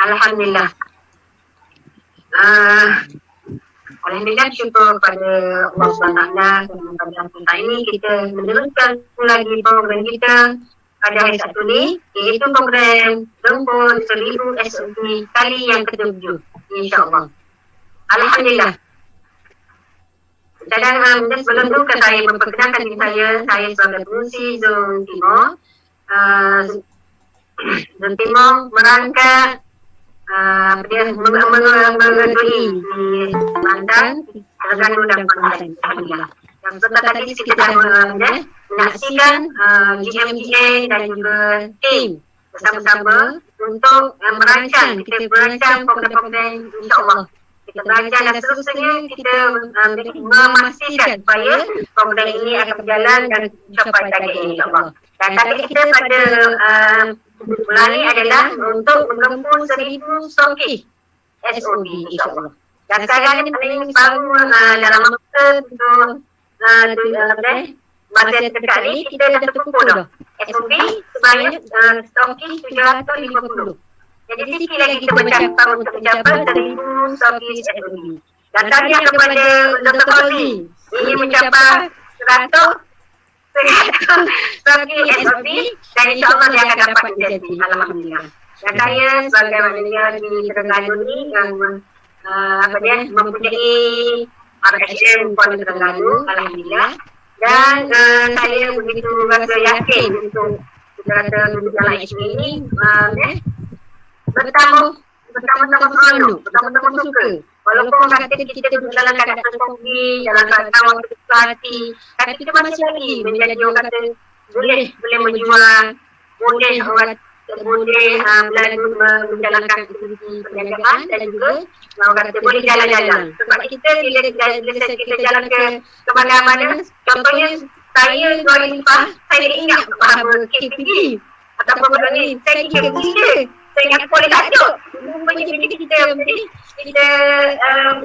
Alhamdulillah. Alhamdulillah, syukur kepada Allah SWT pada kesempatan ini kita meneruskan lagi program kita pada hari Sabtu ni, iaitu program Lembut 1000 SOP kali yang ke-7, insyaAllah. Alhamdulillah. Dan sebelum tu saya memperkenalkan diri saya sebagai pengurusi Zon Timur. Zon Timur merangkak mengenduri di Banten, Terengganu dan Kuantan. Alhamdulillah. Yang sebentar tadi kita menyaksikan GMGA dan juga tim bersama-sama untuk merancang program-program insyaAllah. Kita belajar dan seterusnya kita memastikan supaya program ini akan berjalan dan mencapai target ini insyaAllah. Dan target kita pada bulan ini adalah untuk menggempur 1000 stokis SOB insyaAllah. Dan sekarang ini paling baru dalam masa masa dekat ni kita dah terkumpul dah SOB sebanyak stokis 750. Jadi sikit lagi kita mencapai untuk mencapai 1000 stokis SOB. Dan tanya kepada Dr. Fauzi ingin mencapai 100 stokis SOB dan insyaAllah dia akan dapat menjadi. Alhamdulillah. Dan saya sebagai manusia di Terengganu ni yang mempunyai RSM Kuala Terengganu, Alhamdulillah. Dan saya begitu rasa yakin untuk kita kata dalam HB ini bertambah seronok, bertambah suka. Walaupun kata kita dalam keadaan COVID, dalam keadaan waktu susah hati, tapi kita masih lagi menjadi orang kata boleh menjual, boleh menjalankan aktiviti perniagaan dan juga orang kata boleh jalan-jalan. Sebab kita bila kita jalan ke mana-mana, contohnya saya 2004, saya ingat bahawa KPG ataupun benda ni, saya kira gila. Saya ingat boleh tajuk. Rupanya bila kita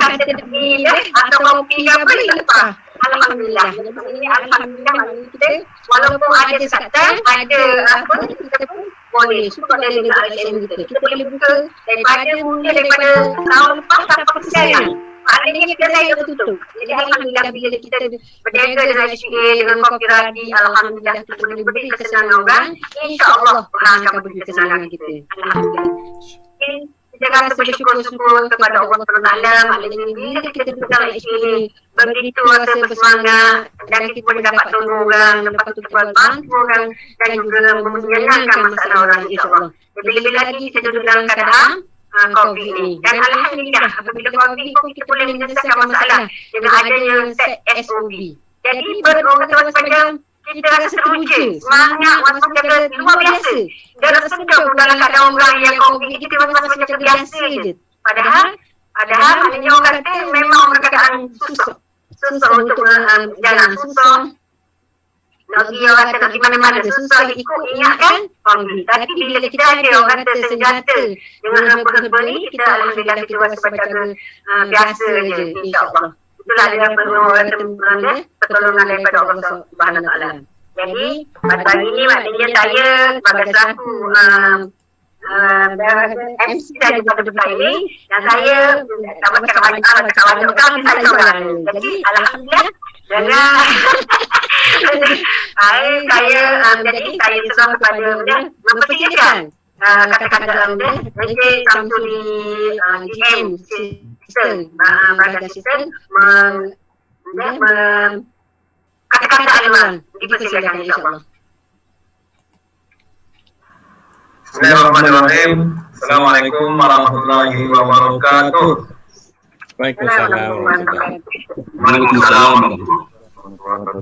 kata tepi atau kopi ke apa, lepas. Alhamdulillah. Alhamdulillah kita walaupun ada sekatan, ada apa, kita pun boleh. Sebab dari negara ASEAN kita boleh buka daripada tahun lepas sampai sekarang. Maknanya kita saya tutup. Jadi Alhamdulillah bila kita berniaga dengan HPA, dengan kopi radi, Alhamdulillah kita boleh beri kesenangan orang. InsyaAllah Tuhan akan beri kesenangan kita. Alhamdulillah. Kita rasa bersyukur kepada Allah SWT. Maknanya bila kita duduk dalam HPA, begitu rasa bersemangat dan kita boleh dapat tolong orang, lepas tu kita boleh bantu orang dan juga menyenangkan masalah orang insyaAllah. Bila-bila lagi kita duduk dalam keadaan COVID ni. Dan Alhamdulillah apabila COVID kita boleh menyelesaikan masalah dengan adanya set SOB. Jadi orang kata sepanjang kita rasa teruja, semangat, rasa jaga luar biasa. Dan rasa sedap dalam keadaan orang yang COVID kita rasa macam biasa je. Padahal maknanya orang kata memang orang keadaan susah untuk jalan, susah. Nak pergi orang kata nak pergi mana-mana susah ingatkan COVID. Tapi bila kita ada orang kata senjata dengan herba-herba ni, kita Alhamdulillah kita rasa macam biasa je insyaAllah. Itulah dia pertolongan daripada Allah Subhanahu Wa Taala. Jadi pada hari ini maknanya saya sebagai selaku MC dari pada bulan ini dan saya kawan-kawan kami saya seorang. Jadi Alhamdulillah saya sudah kepada mempersiapkan kata-kata Encik Samsuri GM sistem Badan Sistem kata-kata aluan dipersilakan insyaAllah. Bismillahirrahmanirrahim. Assalamualaikum warahmatullahi wabarakatuh. Waalaikumsalam.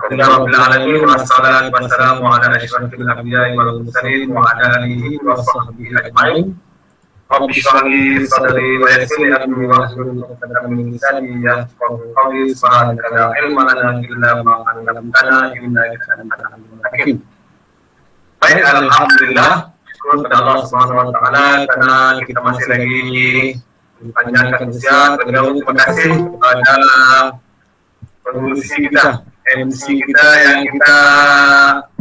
Alhamdulillah wassalatu wassalamu ala asyrafil anbiya'i wal mursalin wa ala alihi wa sahbihi ajma'in. Rabbi shrah li sadri wa yassir li amri wa hlul 'uqdatam min lisani yafqahu qawli. Subhanaka la ilma lana illa ma 'allamtana innaka antal alimul hakim. Baik, alhamdulillah kepada Allah Subhanahu Wa Taala karena kita masih lagi dipanjangkan usia. Terima kasih kepada pengurusi kita, MC kita yang kita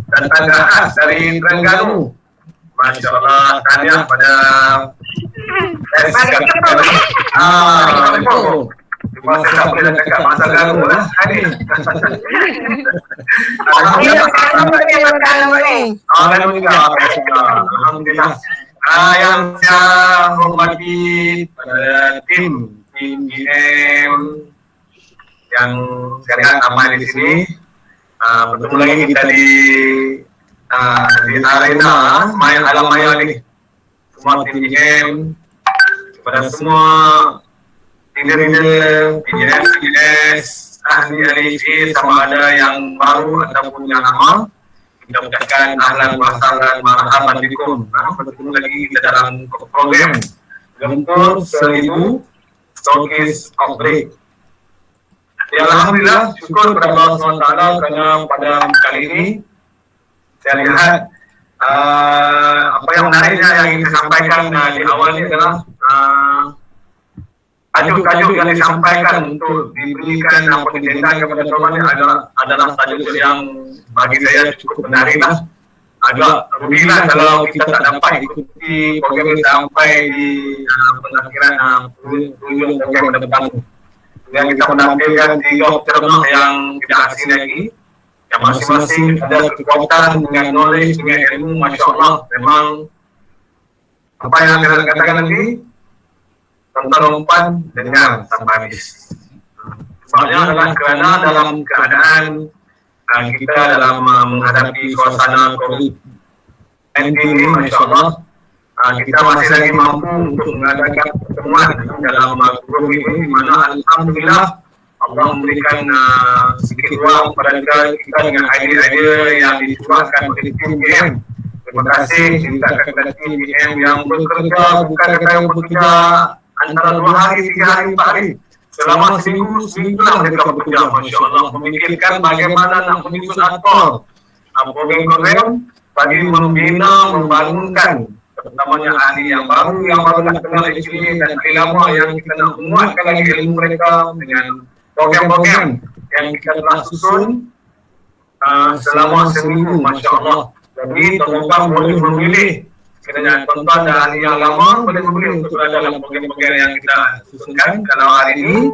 datang ke khas dari Terengganu Masya Allah, tahniah pada masa tak boleh nak cakap masa garu lah ni. Alhamdulillah. Yang saya hormati pada tim GM yang sekarang ramai di sini. Bertemu lagi kita di arena main alam maya ni. Semua tim GM, kepada semua leader-leader, PJS, ahli-ahli sama ada yang baru ataupun yang lama, kita ucapkan ahlan wa sahlan marhaban bikum. Bertemu lagi kita dalam program Lentur 1000 Showcase Outbreak. Ya, alhamdulillah, syukur kepada Allah SWT kerana pada kali ini saya lihat apa yang menariknya yang ingin saya sampaikan di awal ini adalah tajuk-tajuk yang disampaikan untuk diberikan pendidikan kepada korban adalah tajuk yang bagi saya cukup menarik lah. Agak rugilah kalau kita tak dapat ikuti program ini sampai di pengakhiran penghujung program depan. Yang kita menampilkan 3 ceramah yang tidak asing lagi, yang masing-masing ada kekuatan dengan knowledge, dengan ilmu, Masya Allah. Memang apa yang saya katakan nanti tonton umpan dengan sampai habis. Sebabnya adalah kerana dalam keadaan kita dalam menghadapi suasana COVID-19 ini, Masya Allah, kita masih lagi mampu untuk mengadakan pertemuan dalam grup ini, di mana alhamdulillah Allah memberikan sedikit ruang kepada kita dengan idea-idea yang dicurahkan oleh tim GM. Terima kasih kepada tim GM yang bekerja, bukan kata bekerja antara 2 hari, 3 hari, 4 hari. Selama seminggu lah mereka bekerja, Masya Allah, memikirkan bagaimana nak menyusun atur program bagi membina, membangunkan terutamanya ahli yang baru nak kenal HPA dan ahli lama yang kita nak menguatkan lagi ilmu mereka dengan program-program yang kita telah susun selama seminggu, Masya Allah. Jadi tuan-tuan boleh memilih, sekiranya tuan-tuan dan ahli yang lama boleh memilih untuk berada dalam program-program yang kita susunkan. Kalau hari ini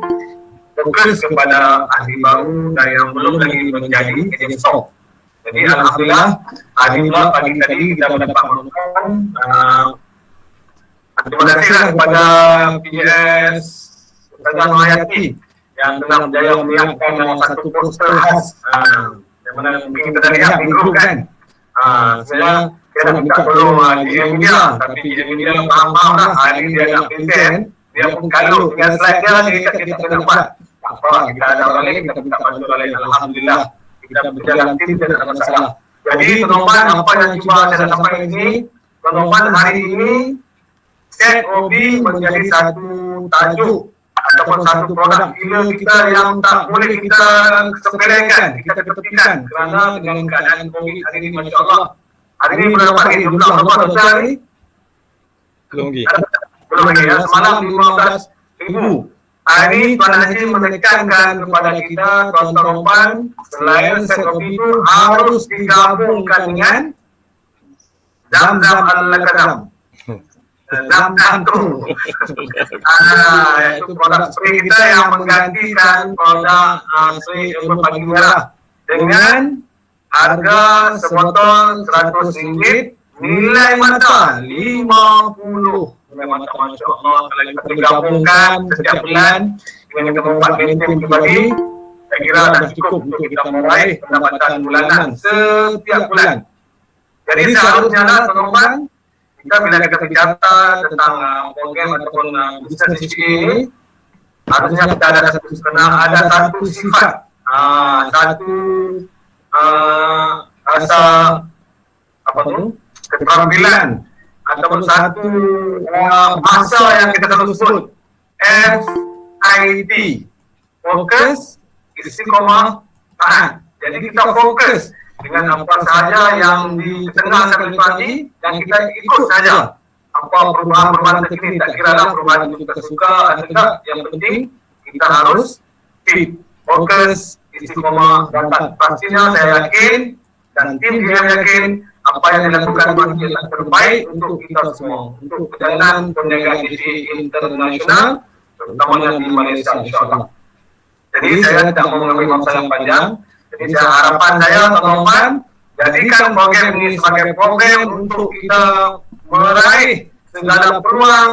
fokus kepada ahli baru dan yang belum lagi menjadi agent stock. Jadi alhamdulillah hari pula pagi tadi kita mendapat menemukan terima kasihlah kepada PJS Ustazah Nohayati yang telah berjaya menyiapkan satu poster khas yang mana mungkin kita dah lihat di grup kan. Saya nak minta tolong GM Media, tapi GM Media faham lah hari ini dia nak present, dia pun kalut dengan slide dia kita tak dapat apa, kita ada orang lain, kita minta bantu orang lain. Alhamdulillah kita berjalan tim dan tak ada masalah. Jadi teman-teman, apa yang cuba saya sampaikan ini, teman-teman, hari ini set OB menjadi satu tajuk ataupun satu produk kita yang tak boleh kita sepelekan, kita ketepikan kerana dengan keadaan COVID hari ini, Masya Allah. Hari ini berapa hari? Jumlah berapa besar hari ini? Belum lagi ya, semalam 15,000. Hari ini Tuan Haji menekankan kepada kita, tuan-tuan, selain set kopi itu harus digabungkan dengan Zam-Zam al-Lakadam. Zam-Zam tu. Itu produk spray kita yang menggantikan produk spray untuk pagi merah dengan harga sebotol RM100, nilai mata 50. Memang Masya Allah, kalau kita digabungkan setiap bulan dengan kita membuat maintain pribadi, saya kira dah cukup untuk kita meraih pendapatan bulanan setiap bulan. Jadi seharusnya lah teman-teman, kita bila kita bicara tentang program ataupun bisnes ini, harusnya kita ada satu sifat, satu rasa apa tu, keterampilan ataupun satu bahasa yang kita selalu sebut FIT, fokus, istiqomah, tahan. Jadi kita fokus dengan apa sahaja yang ditenangkan oleh tadi dan kita ikut saja apa perubahan-perubahan terkini. Tak kira lah perubahan itu kita suka atau tidak, yang penting kita harus fit, fokus, istiqomah, dan pastinya saya yakin dan tim dia yakin apa yang dilakukan bagi yang terbaik untuk kita semua, untuk perjalanan perniagaan SPE internasional, terutamanya di Malaysia, insyaAllah. Jadi saya tidak mau mengambil masa yang panjang. Jadi harapan saya, teman-teman, jadikan program ini sebagai program untuk kita meraih segala peluang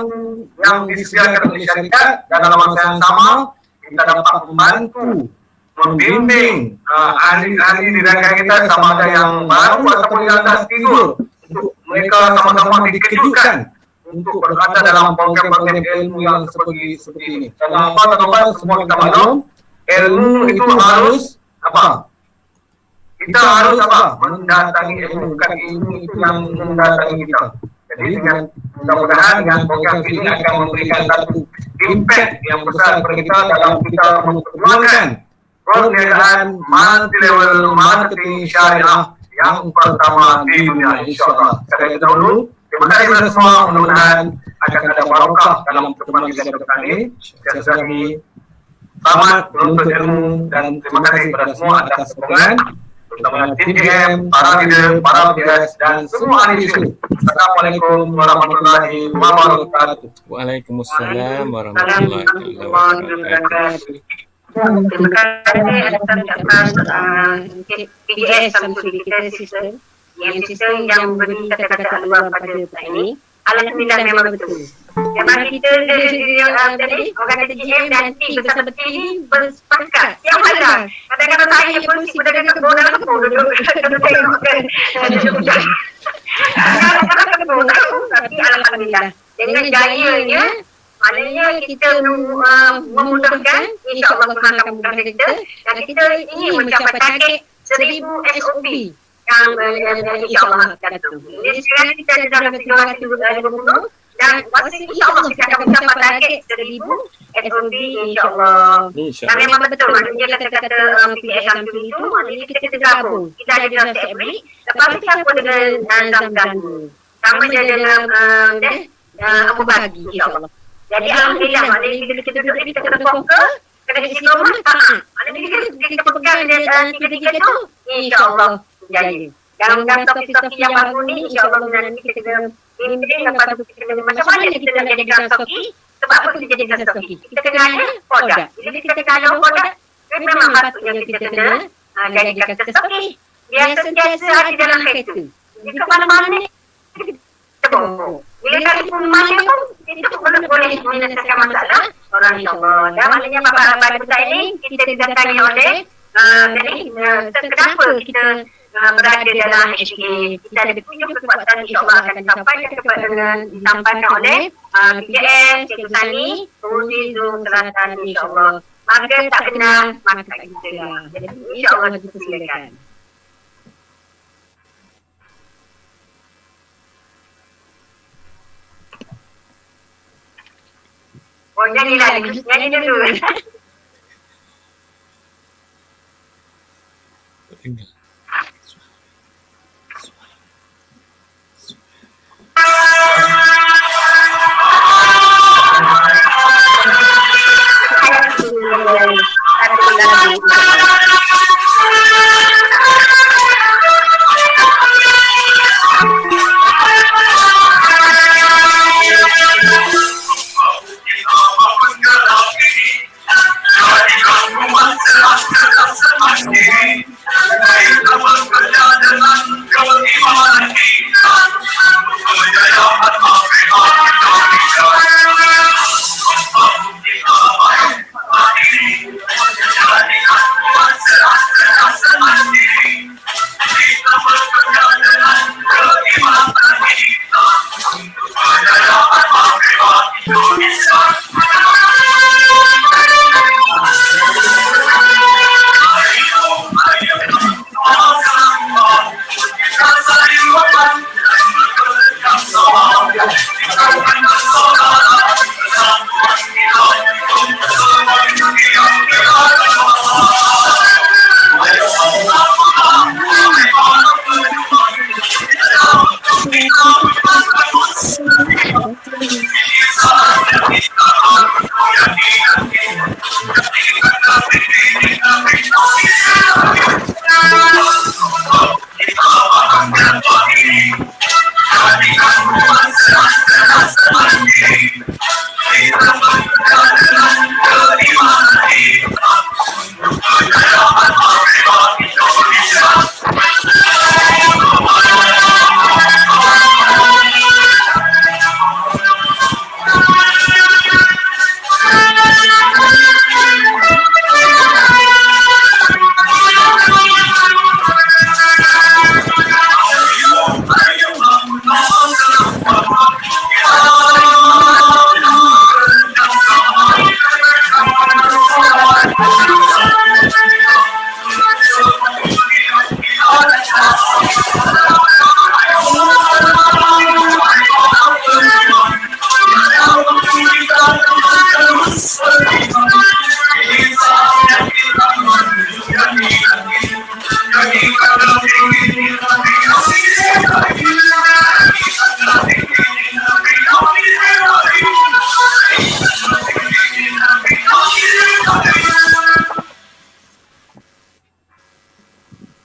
yang disediakan oleh syarikat, dan dalam masa yang sama kita dapat membantu, membimbing ahli-ahli di negara kita, sama ada yang baru ataupun yang dah tidur, untuk mereka sama-sama dikejutkan untuk berada dalam program-program ilmu yang seperti ini. Dan apa teman-teman, semua kita maklum, ilmu itu harus apa? Kita harus apa? Mendatangi ilmu, bukan ilmu itu yang mendatangi kita. Jadi dengan mudah-mudahan dengan program ini akan memberikan satu impact yang besar kepada kita dalam kita memperjuangkan perniagaan multi-level marketing syariah yang pertama di dunia, insyaAllah. Sekali dahulu, terima kasih kepada semua, mudah-mudahan akan ada barokah dalam pertemuan kita berkali ini. Saya Sami, selamat menuntut ilmu, dan terima kasih kepada semua atas sokongan, terutama tim GM, para leader, para petugas, dan semua ahli isu. Assalamualaikum warahmatullahi wabarakatuh. Waalaikumsalam warahmatullahi wabarakatuh. Terima kasih atas PGS Samsuri kita sistem yang beri kata-kata luar pada Pak ini. Alhamdulillah memang betul. Memang kita tadi orang kata GM dan tim bersama tim bersepakat. Yang mana? Kadang-kadang saya pun si berdagang kebun dalam kebun duduk tengok ke kadang-kadang kebun tapi alhamdulillah dengan jayanya, maknanya kita memudahkan, insyaAllah Tuhan akan memudahkan kita, dan kita ingin mencapai target 1000 SOP yang insyaAllah akan datang. Jadi sekarang kita ada dalam 320 dan insyaAllah kita akan mencapai target 1000 SOP insyaAllah. Dan memang betul, maknanya kata-kata PGS Samsuri itu, maknanya kita tergabung. Kita ada dalam Sebri, lepas kita pun dengan Zamzandu. Sama dia dalam Abu Bagi insyaAllah. Jadi alhamdulillah, maknanya bila kita duduk ni kita kena fokus, kena istiqamah, taat. Maknanya kita pegang tiga-tiga tu, insyaAllah jaya. Dalam stoki-stoki yang baru ni, insyaAllah nanti kita kena bimbing, lepas tu kita kena macam mana kita nak jadikan stoki, sebab apa kita jadikan stoki. Kita kena ada produk. Jadi kita kena ada produk, memang patutnya kita kena jadikan stoki. Biar sentiasa ada dalam kereta. Jadi ke mana-mana ni, kita bawa. Bila kali pun mana pun, itu boleh menyelesaikan masalah orang insyaAllah. Dan maknanya bapak-bapak kita ini, kita didatangi oleh kenapa kita berada dalam HK. Kita ada 7 kekuatan insyaAllah akan disampaikan oleh PGS, Cikgu Sani, Pengurusi Zul Selatan insyaAllah. Maka tak kenal, maka tak kita. Jadi insyaAllah kita silakan. Oh, nyanyi lagi. Nyanyi dulu.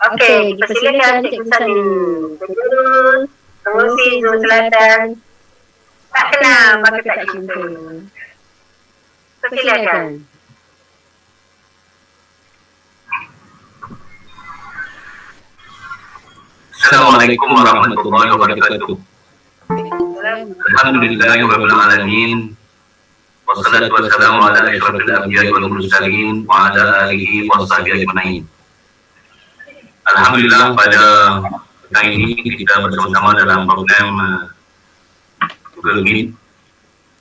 Okey, dipersilakan Cikgu Salim. Terus, Pengurusi Zon Selatan. Tak kenal maka tak cinta. Persilakan. Assalamualaikum warahmatullahi wabarakatuh. Alhamdulillahirabbil alamin. Wassalatu wassalamu ala asyrofil anbiya'i wal mursalin wa ala alihi washabihi ajma'in. Alhamdulillah pada petang ini kita bersama-sama dalam program Google Meet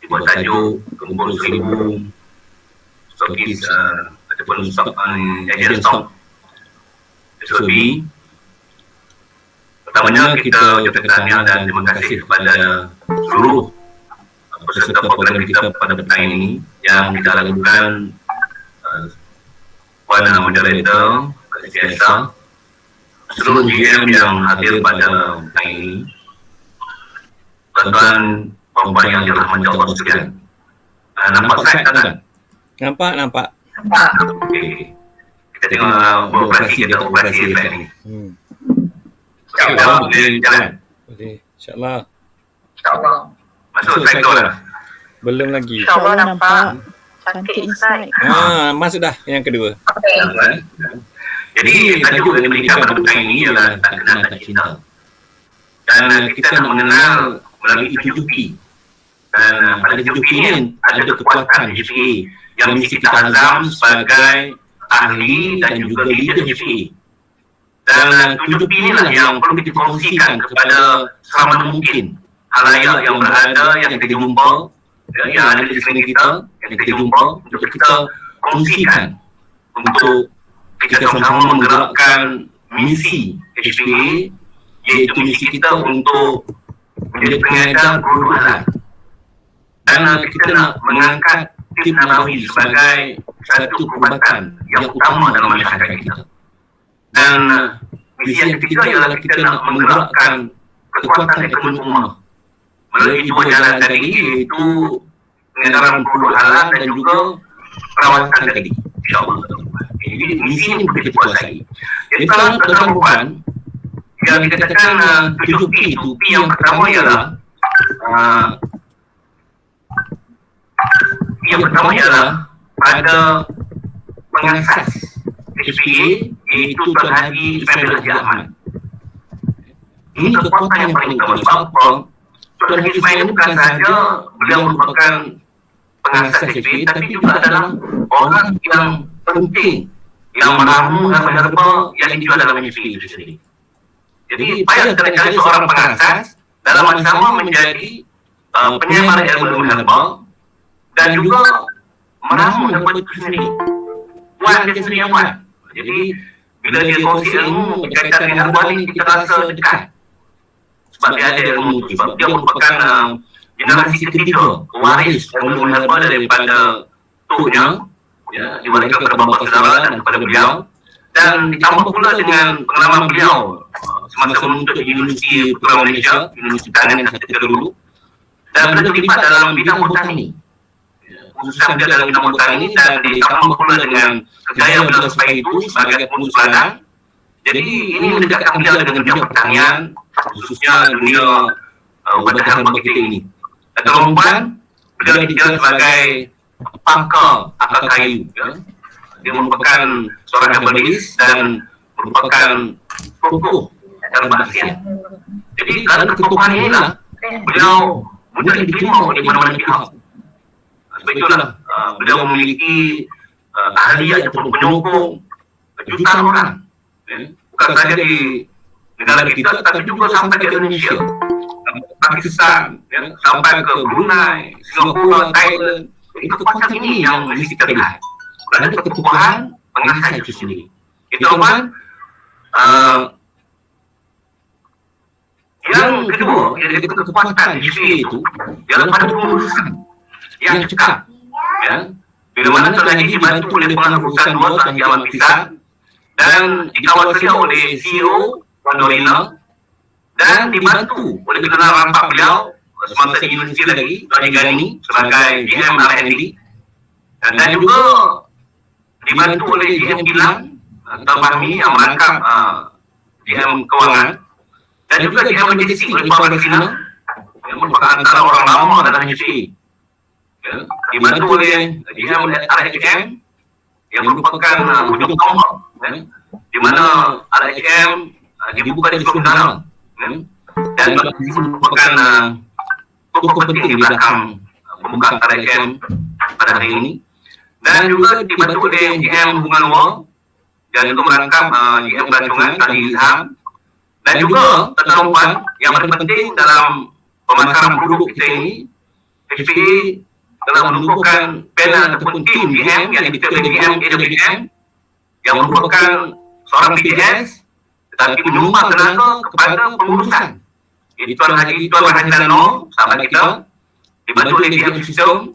dibuat tajuk Kumpul 1000 Stokis ataupun stok agent stok SOB. Pertamanya kita ucapkan tahniah dan terima kasih kepada seluruh peserta program kita pada petang ini yang kita lakukan Puan Moderator, Biasa, seluruh GM yang hadir pada petang ini, tuan-tuan perempuan yang dirahmati Allah sekalian. Nampak slide tak? Nampak. Okey. Kita tengok operasi slide ini. InsyaAllah boleh jalan. Boleh. InsyaAllah. Masuk slide tu lah. Belum lagi. InsyaAllah nampak. Cantik insight. Masuk dah yang kedua. Jadi tajuk yang diberikan pada petang ini ialah tak kenal tak cinta. Dan kita nak mengenal melalui HPA. Dan pada HPA ini ada kekuatan HPA yang mesti kita hazam sebagai ahli dan juga leader HPA. Dan HPA inilah yang perlu kita kongsikan kepada selama mungkin halayak yang berada, yang kita jumpa, yang ada di sekeliling kita, yang kita jumpa, untuk kita kongsikan untuk kita sama-sama menggerakkan misi HPA, iaitu misi kita untuk menjadi pengedar perubahan. Dan kita nak mengangkat tim Nabawi sebagai satu perubatan yang utama dalam masyarakat kita. Dan misi yang ketiga ialah kita nak menggerakkan kekuatan ekonomi ummah melalui dua jalan tadi, iaitu pengedaran produk halal dan juga perawatan tadi. InsyaAllah. Jadi misi ini boleh kita kuasai. Jadi kalau tuan-tuan yang kita katakan 7P itu, P yang pertama ialah pada pengasas HPA, iaitu Tuan Haji Ismail Haji Ahmad. Ini kekuatan yang paling utama. Sebab Tuan Haji Ismail ini bukan sahaja beliau merupakan pengasas HPA, tapi juga adalah orang yang penting yang meramu dan menerima yang dijual dalam HPA itu sendiri. Jadi payah kadang-kadang seorang pengasas dalam masa sama menjadi penyamar ilmu menerima dan juga meramu menerima itu sendiri. Buat dia sendiri yang buat. Jadi bila dia kongsi ilmu berkaitan dengan herbal ini, kita rasa dekat. Sebab dia ada ilmu itu. Sebab dia merupakan generasi ketiga waris ilmu herbal daripada tuknya, ya, diwariskan kepada bapa saudara dan kepada beliau, dan ditambah pula dengan pengalaman beliau semasa menuntut di Universiti Putra Malaysia, Universiti Pertanian yang ketika dulu, dan beliau terlibat dalam bidang botani, khususnya dia dalam bidang botani, dan ditambah pula dengan kejayaan beliau sebagai itu sebagai pengurusi ladang. Jadi ini mendekatkan beliau dengan dunia pertanian, khususnya dunia ubat herba kita ini. Dan perempuan, beliau dikenal sebagai pakar akar kayu. Ya. Dia merupakan seorang herbalis dan merupakan tokoh herba Asia. Jadi dalam ketokohan inilah beliau mudah diterima oleh mana-mana pihak. Sebab itulah beliau memiliki ahli ataupun penyokong jutaan orang. Bukan sahaja di negara kita, tapi juga sampai ke Indonesia, Pakistan, sampai ke Brunei, Singapura, Thailand. Itu kekuatan ini yang mesti kita lihat. Ada ketokohan pengasas itu sendiri. Itu kan yang kedua, yang kekuatan HSP itu ialah pada pengurusan yang cekap. Ya. Bila mana telah dibantu oleh pengurusan luar Haji Ahmad Pisang dan dikawal sedia oleh CEO Wandolina dan dibantu oleh general rampak beliau semasa di universiti lagi, Tuan Gani sebagai GM RND, dan juga dibantu oleh GM Gilang Tuan Fahmi yang merangkap GM Kewangan, dan juga GM Logistik oleh Puan Rasina yang merupakan antara orang lama dalam HSP. Ya, dibantu oleh GM RHM yang merupakan ujung tombak, di mana RHM dibuka di seluruh negara, dan merupakan tokoh penting di belakang pembukaan RHM pada hari ini. Dan juga dibantu oleh GM Hubungan Luar dan itu merangkap GM Pelancongan Tuan Ilham, dan juga terutama yang paling penting dalam pemasaran produk kita ini, HPA telah menumpukan panel ataupun tim GM yang diterima GM AWM yang merupakan seorang PJS tetapi menyumbang tenaga kepada pengurusan. Jadi Tuan Haji Lano, sahabat kita, dibantu oleh GM Sistem,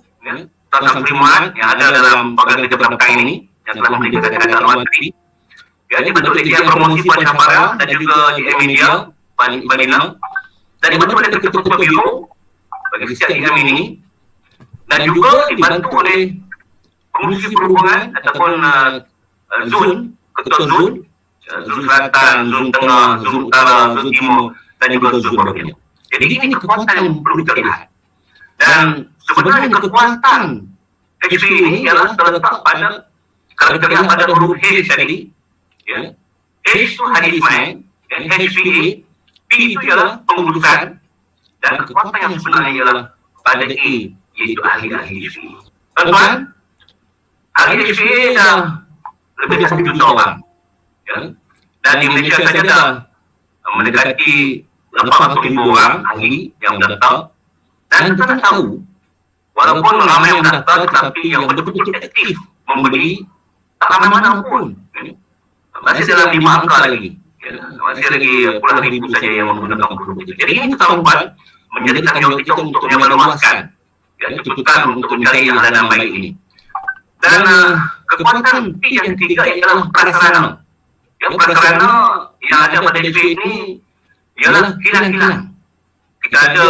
Tuan Samsuri Muhammad yang ada dalam program kita belakang ini yang telah menjadi dalam tadi. Ya, dibantu oleh GM Promosi Puan Syafara dan juga GM Media Puan Iqbalina, dan dibantu oleh ketua biro bagi setiap GM ini, dan juga dibantu oleh Komisi Perhubungan ataupun Zon, Ketua Zon, Zon Selatan, Zon Tengah, Zon Utara, Zon Timur, dan juga Zon Bagian. Jadi ini kekuatan yang perlu kita lihat. Dan sebenarnya kekuatan HSP ini ialah terletak pada, kalau kita lihat pada huruf H tadi, ya, H itu Haji Ismail, dan HSPA, P itu ialah pengurusan, dan kekuatan yang sebenarnya ialah pada E, iaitu ahli-ahli HSPA. Tuan-tuan, ahli HSPA dah lebih dari 1 juta orang. Ya. Dan di Malaysia saja dah mendekati 80,000 orang ahli yang mendaftar. Dan kita tahu, walaupun ramai yang mendaftar, tetapi yang betul-betul aktif membeli tak mana-mana pun. Masih dalam 5 angka lagi. Ya. Masih lagi puluhan ribu saja yang menggunakan produk itu. Jadi ini tuan-tuan menjadi tanggungjawab kita untuk meluaskan, ya, tuntutan untuk mencari yang halal dan baik ini. Dan kekuatan P yang ketiga ialah prasarana. Ya, prasarana yang ada pada HSP ini ialah kilang-kilang. Kita ada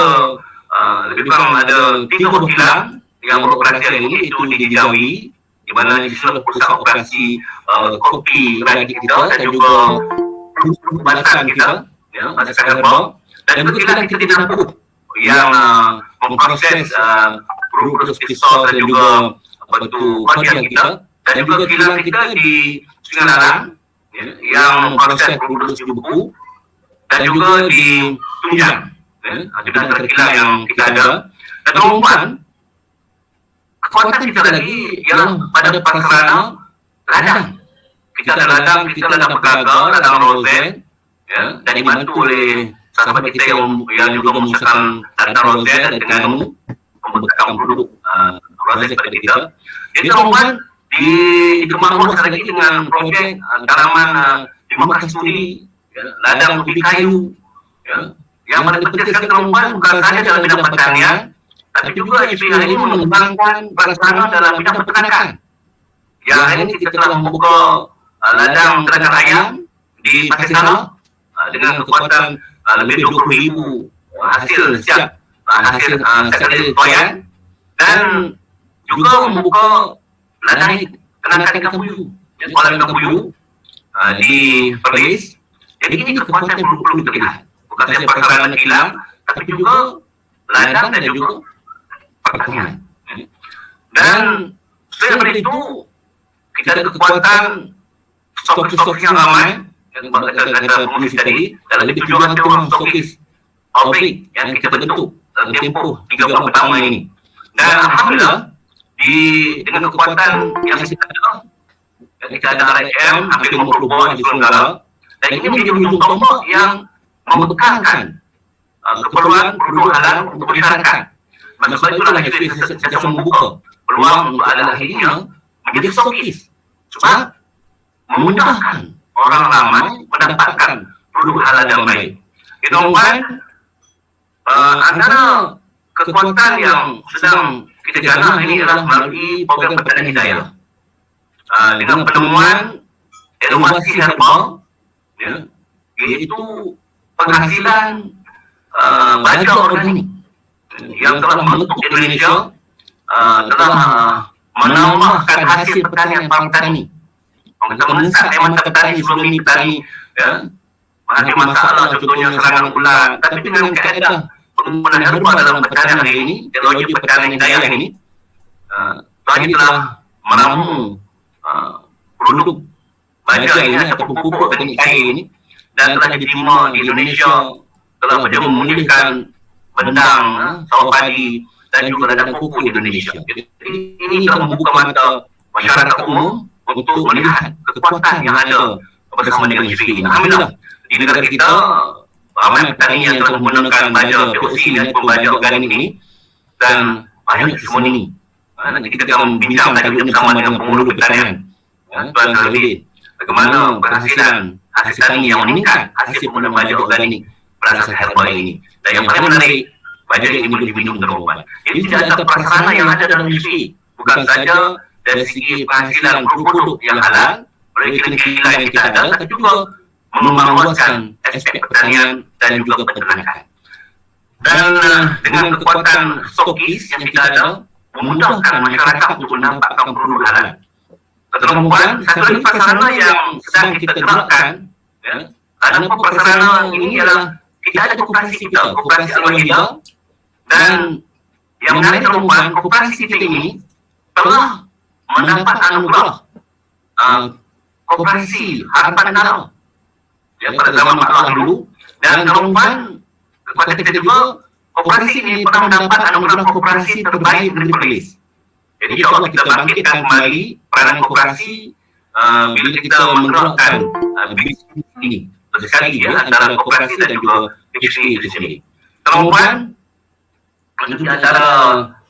lebih kurang ada 3 buah kilang yang beroperasi hari ini, itu di Jawi, di mana di seluruh pusat operasi kopi rakyat kita dan juga balasan kita, ya, balasan herba, dan juga kilang kita di Nabuk yang memproses produk pisau dan juga batu bagian kita, dan juga kilang kita di Sungai Larang, ya, yang memproses produk buku, dan juga di Tunjang, ya, di antara kilang yang kita ada. Dan kemudian kekuatan kita lagi ialah pada prasarana ladang. Kita ada ladang, kita ladang Pegaga, ladang Rosen, ya, dan dibantu oleh sahabat kita yang juga mengusahakan ladang Rosen dan Terengganu membekam produk Rosen kepada kita. Jadi teman-teman dikembang luas lagi dengan projek tanaman 5 kasturi, ya, ladang ubi kayu, ya, yang mana dipentingkan teman-teman bukan sahaja dalam bidang pertanian, tapi juga HSP ini mengembangkan prasarana dalam bidang peternakan. Yang hari ini kita telah membuka ladang ternak ayam di Pasir Salah dengan kekuatan lebih 20,000 hasil setiap sekali tuayan, dan juga membuka ladang ternakan ikan puyuh, sekolah ikan puyuh di Perlis. Jadi ini kekuatan yang perlu kita lihat. Bukan saja prasarana kilang, tapi juga ladang dan juga pertanian. Dan selain daripada itu, kita ada kekuatan stokis yang ramai, yang kata Prof tadi, dan lebih 700 orang stokis pabrik yang kita bentuk dalam tempoh 3 bulan pertama ini. Dan alhamdulillah, dengan kekuatan yang kita ada RIM hampir 50 buah di seluruh negara, dan ini menjadi ujung tombak yang membekalkan keperluan produk halal untuk masyarakat. Maka sebab itulah HSP sentiasa membuka peluang untuk halal akhirnya menjadi stokis, sebab memudahkan orang ramai mendapatkan produk halal dan baik. Tuan-tuan, antara kekuatan yang sedang kita jalankan ini adalah melalui program Petani Hidayah. Dengan penemuan inovasi herba, iaitu penghasilan baja organik yang telah membentuk Indonesia, telah menambahkan hasil pertanian para petani. Kita mendesak mata petani sebelum ini petani ada masalah contohnya serangan ulat, tapi dengan kaedah penggunaan herba dalam pertanian hari ini, teknologi pertanian hidayah ini, petani telah meramu produk baja ini ataupun pupuk organik cair ini, dan telah diterima di Indonesia, telah berjaya memulihkan bendang, sawah padi dan juga ladang kuku di Indonesia. Jadi ini telah membuka mata masyarakat umum untuk melihat kekuatan yang ada bersama dengan HSP ini. Alhamdulillah, di negara kita ramai petani yang telah menggunakan baja POC ataupun baja organik ini, dan banyak semua ini. Nanti kita akan bincang tajuk ini bersama dengan pengurus pertanian, Tuan Zahidin, bagaimana penghasilan hasil tani yang meningkat hasil penggunaan baja organik berasal herba ini. Dan yang paling menarik, baja ini boleh diminum untuk obat. Jadi tidak ada prasarana yang ada dalam HSP, bukan saja dari segi penghasilan produk-produk yang halal, dari nilai yang kita ada, tapi juga meluaskan aspek pertanian dan juga peternakan. Dan dengan kekuatan stokis yang kita ada, memudahkan masyarakat untuk mendapatkan produk halal. Tuan-tuan, satu lagi prasarana yang sedang kita gerakkan, ada prasarana ini adalah kita ada koperasi kita, koperasi Al-Wahidah, dan yang menarik tuan-tuan, koperasi kita ini telah mendapat anugerah koperasi harapan Allah yang pada zaman Allah dulu, dan tuan-tuan, kekuatan kita juga, koperasi ini pernah mendapat anugerah koperasi terbaik negeri Perlis. Jadi insyaAllah kita bangkitkan kembali peranan koperasi bila kita menggerakkan bisnis ini. Sekali antara koperasi dan juga HSP itu sendiri. Tuan-tuan, nanti antara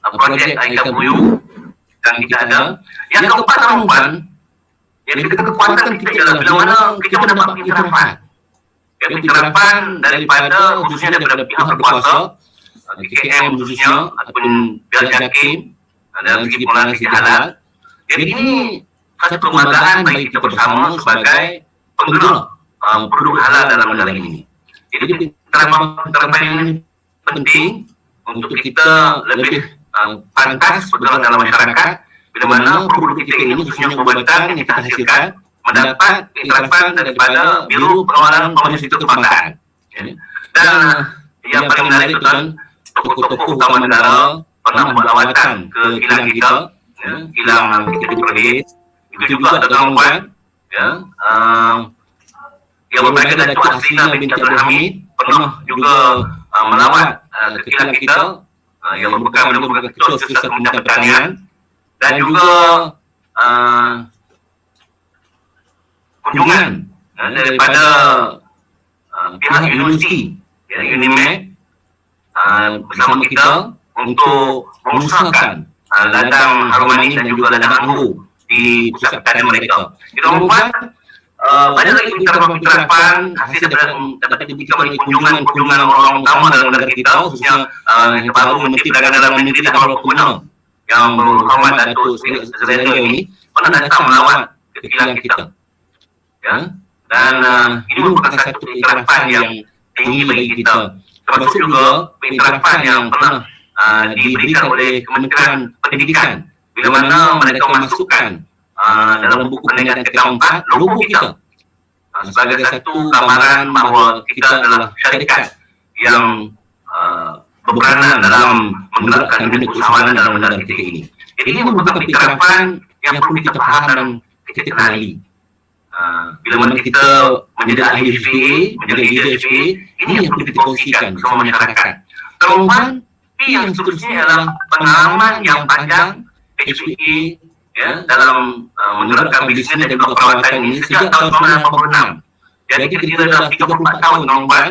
projek IKMU yang kita ada, yang keempat tuan-tuan, yang kita kekuatan kita adalah bila mana kita mendapat iktirafan. Iktirafan daripada khususnya daripada pihak berkuasa, KKM khususnya ataupun pihak JAKIM dalam segi pengelolaan segi halal. Jadi ini satu kebanggaan bagi kita bersama sebagai penggerak produk halal dalam negara ini. Jadi terapkan ini penting untuk kita lebih pantas bergerak dalam masyarakat, bila mana produk kita ini khususnya pengobatan yang kita hasilkan mendapat iktirafan daripada Biro Pengelolaan Farmaseutika Kebangsaan. Dan yang paling menarik tuan, tokoh-tokoh utama negara pernah membuat lawatan ke kilang kita, kilang kita di Perlis. Itu juga tuan-tuan, yang berbagai Datuk Hasina binti Abdul Hamid pernah juga melawat ke kilang kita, yang merupakan ketua Pusat Kementerian Pertanian, dan juga kunjungan daripada pihak universiti, UNIMED, bersama kita untuk mengusahakan ladang harum manis dan juga ladang anggur di pusat pertanian mereka. Tuan-tuan, banyak lagi iktirafan hasil dapat diberikan oleh kunjungan orang utama dalam negara kita, khususnya yang baru Menteri Perdagangan Dalam Negeri dan Haluan Kuno yang berhormat Datuk Seri Zaido ini pernah datang melawat ke kilang kita. Dan ini merupakan satu iktirafan yang tinggi bagi kita. Termasuk juga iktirafan yang pernah diberikan oleh Kementerian Pendidikan, bila mana mereka masukkan dalam buku penelitian kita keempat logo kita sebagai satu gambaran bahawa kita adalah syarikat yang berperanan dalam menggerakkan dunia keusahawanan dalam negara kita ini. Jadi ini merupakan keiktirafan yang perlu kita faham dan kita kenali. Bila mana kita menjadi ahli HPA, menjadi leader HPA, ini yang perlu kita kongsikan bersama masyarakat. Kemudian, yang seterusnya adalah pengalaman yang panjang HPA dalam menerapkan bisnes dan juga perawatan ini sejak tahun 1986. Jadi kita dah 34 tahun kawan-kawan.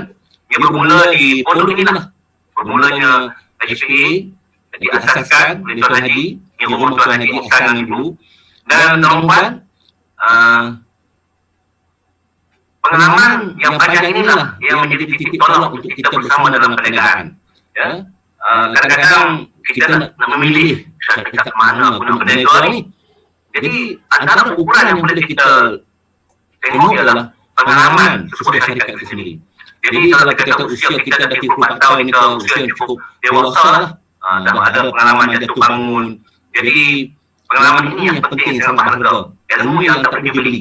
Ia bermula di pondok inilah. Bermulanya HPA diasaskan oleh Tuan Haji, yang rumah Tuan Haji Hasan dulu. Dan kawan-kawan, pengalaman yang panjang inilah yang menjadi titik tolak untuk kita bersama dalam perniagaan. Kadang-kadang kita nak memilih syarikat mana guna berniaga ni. Jadi antara ukuran yang boleh kita tengok adalah pengalaman sesuai syarikat itu sendiri. Jadi kalau kita kata usia kita dah 34 tahun ni, usia yang cukup dewasa lah, dah ada pengalaman jatuh bangun. Jadi pengalaman ini yang penting, sangat berharga, ilmu yang tak boleh dibeli.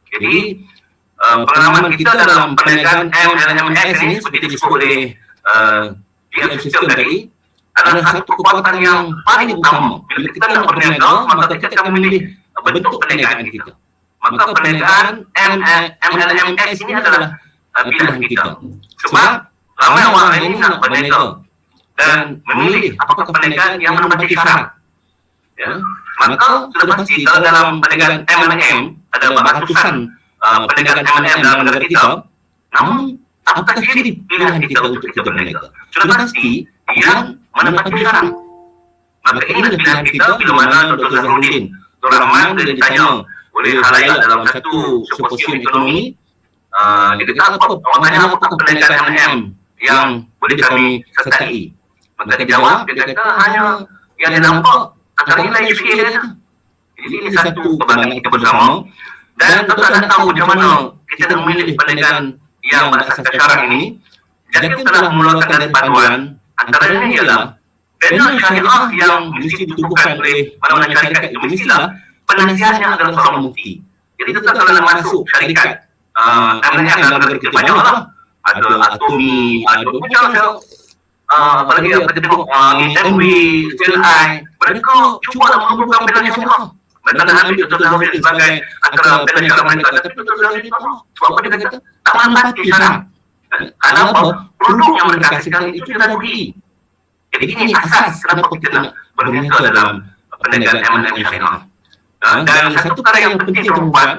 Jadi pengalaman kita dalam perniagaan MLMS ini seperti disebut oleh GM System tadi adalah satu kekuatan yang paling utama. Bila kita nak berniaga, maka kita akan memilih bentuk perniagaan kita. Maka perniagaan MLMS ini adalah pilihan kita. Sebab ramai orang ini nak berniaga dan memilih apakah perniagaan yang menepati syarat. Maka sudah pasti kalau dalam perniagaan MLM ada ratusan perniagaan MLM dalam negara kita, namun apakah jadi pilihan kita untuk kita berniaga? Sudah pasti yang menepati syarat. Maka inilah pilihan kita bila mana Dr. Zahruddin Dr. Rahman ditanya oleh khalayak dalam satu simposium ekonomi, dia kata orang tanya apakah perniagaan MLM yang boleh kami sertai. Maka dia jawab, dia kata hanya yang dia nampak antara lain HPA dia kata. Jadi ini satu kebanggaan kita bersama. Dan Dr. nak tahu macam mana kita memilih perniagaan yang berasaskan syarat ini. Jadi kita telah mengeluarkan dari panduan, antara lain ialah panel syariah yang mesti ditubuhkan oleh mana-mana syarikat itu mestilah penasihatnya adalah seorang mufti. Jadi kita kalau masuk syarikat MLM dalam negara kita banyak lah. Ada Atomi, ada macam-macam. Apalagi kita tengok MB, CLI, mereka cuba nak mengumpulkan panel syariah. Mereka nak ambil Dr. Zahruddin sebagai antara panel syariah mereka. Tapi Dr. Zahruddin tahu. Sebab apa dia kata? Tak menepati syarat. Kenapa? Produk yang mereka hasilkan itu dah rugi. Jadi ini asas kenapa kita nak berniaga dalam perniagaan MLM syariah. Dan satu perkara yang penting teman-teman,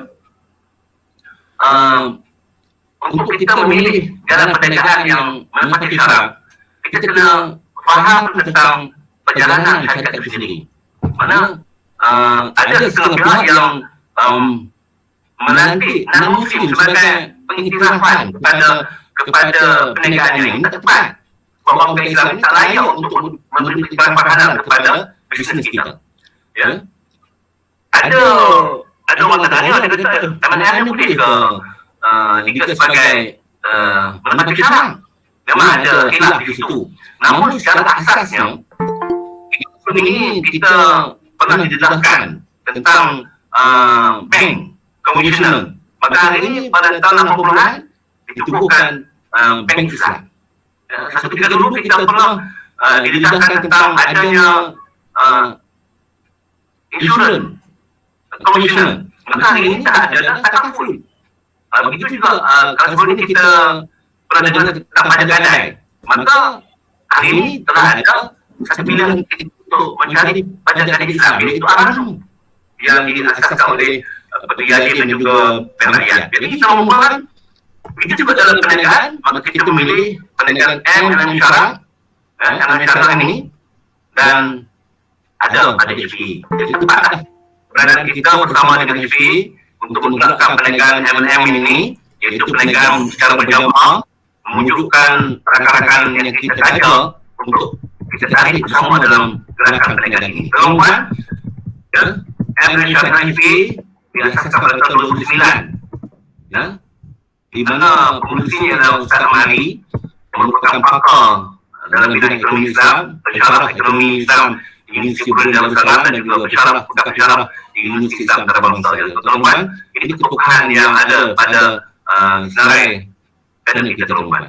untuk kita memilih jalan perniagaan yang menepati syarat, kita kena faham tentang perjalanan syarikat itu sendiri. Mana ada setengah pihak yang melantik nama Muslim sebagai pengiktirafan kepada perniagaan ini tak tepat. Sebab orang Islam ini tak layak untuk memberi iktirafan halal kepada bisnes kita. Ya. Ada orang tanya, dia kata MLM ni boleh ke dikira sebagai menepati syarat? Memang ada khilaf di situ. Namun secara asasnya, ini kita pernah didedahkan tentang bank komisioner. Maka hari ini pada tahun 80-an ditubuhkan bank Islam. Satu ketika dulu kita pernah didedahkan tentang adanya insurans komisioner. Maka hari ini tak ada takaful. Begitu juga kalau sebelum ini kita pernah dengar tentang pajak gadai. Maka hari ini telah ada satu pilihan untuk mencari pajak gadai Islam, iaitu Ar-Rahmu yang diasaskan oleh Menteri Yadim dan juga Pemerian. Jadi kita merupakan begitu juga dalam perniagaan, maka kita memilih perniagaan MLM syarat, MLM syarat ini, dan ada HPA. Jadi tepatlah peranan kita bersama dengan HPA untuk menggerakkan perniagaan MLM ini, iaitu perniagaan secara berjamaah, mewujudkan rakan-rakan yang kita jaga untuk kita tarik bersama dalam gerakan perniagaan ini. Kemudian, MLM Syariah HPA diasaskan pada tahun 2009, di mana pengurusinya adalah Ustaz Mari, yang merupakan pakar dalam bidang ekonomi Islam, pensyarah ekonomi Islam di Universiti Brunei Darussalam dan juga pensyarah di Universiti Islam Antarabangsa. Teman-teman, ini ketukaan yang ada pada senarai panel kita teman-teman.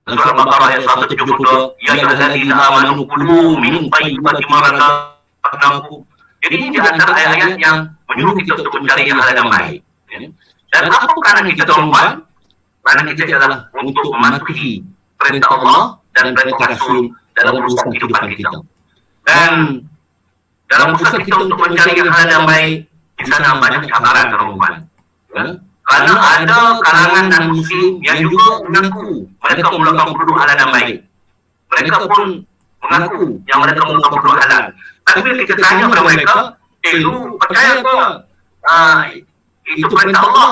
Dalam surah Al-Baqarah ayat 172, ya ayyuhalladzina amanu kulu min thayyibati ma razaqnakum. Jadi ini di antara ayat-ayat yang menyuruh kita untuk mencari yang halal dan baik. Dan apa peranan kita tuan-tuan? Peranan kita adalah untuk mematuhi perintah Allah dan perintah Rasul dalam urusan kehidupan kita. Dan dalam usaha kita untuk mencari yang halal dan baik, di sana banyak cabaran tuan-tuan. Karena ada kalangan non-Muslim yang juga mengaku mereka melakukan produk halal dan baik. Mereka pun mengaku yang mereka melakukan produk halal. Tapi bila kita tanya kepada mereka, lu percaya ke? Itu perintah Allah.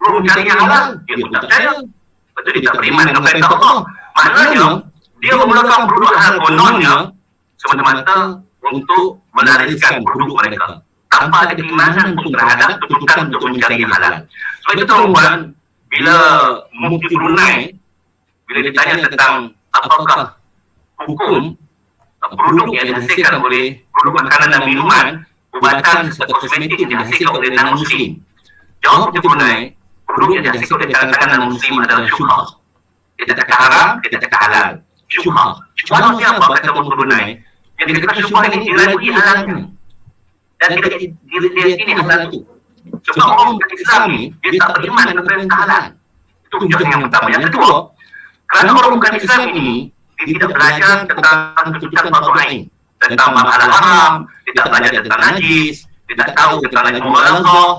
Lu mencari yang halal. Dia pun tak percaya. Betul, dia tak beriman dengan perintah Allah. Maknanya, dia melakukan produk halal kononnya semata-mata untuk melariskan produk mereka, tanpa ada keimanan pun terhadap tuntutan untuk mencari yang halal. Sebab itu tuan-tuan, bila Mufti Brunei, bila ditanya tentang apakah hukum produk yang dihasilkan oleh produk makanan dan minuman, ubatan serta kosmetik yang dihasilkan oleh non-Muslim, jawab Mufti Brunei, produk yang dihasilkan oleh kalangan non-Muslim adalah syubhah. Dia tak haram, dia tak halal. Syubhah. Syubhah ni apa kata Mufti Brunei? Yang dikatakan syubhah ini diragukan halalnya. Dan tidak diyakini halal itu. Sebab orang Islam ni, dia tak beriman dengan perintah halal. Itu hujah yang pertama. Yang kedua, kerana orang bukan Islam ini, dia tidak belajar tentang tuntutan fardu ain, tentang halal haram, dia tak belajar tentang najis, dia tak tahu tentang najis al-Allah.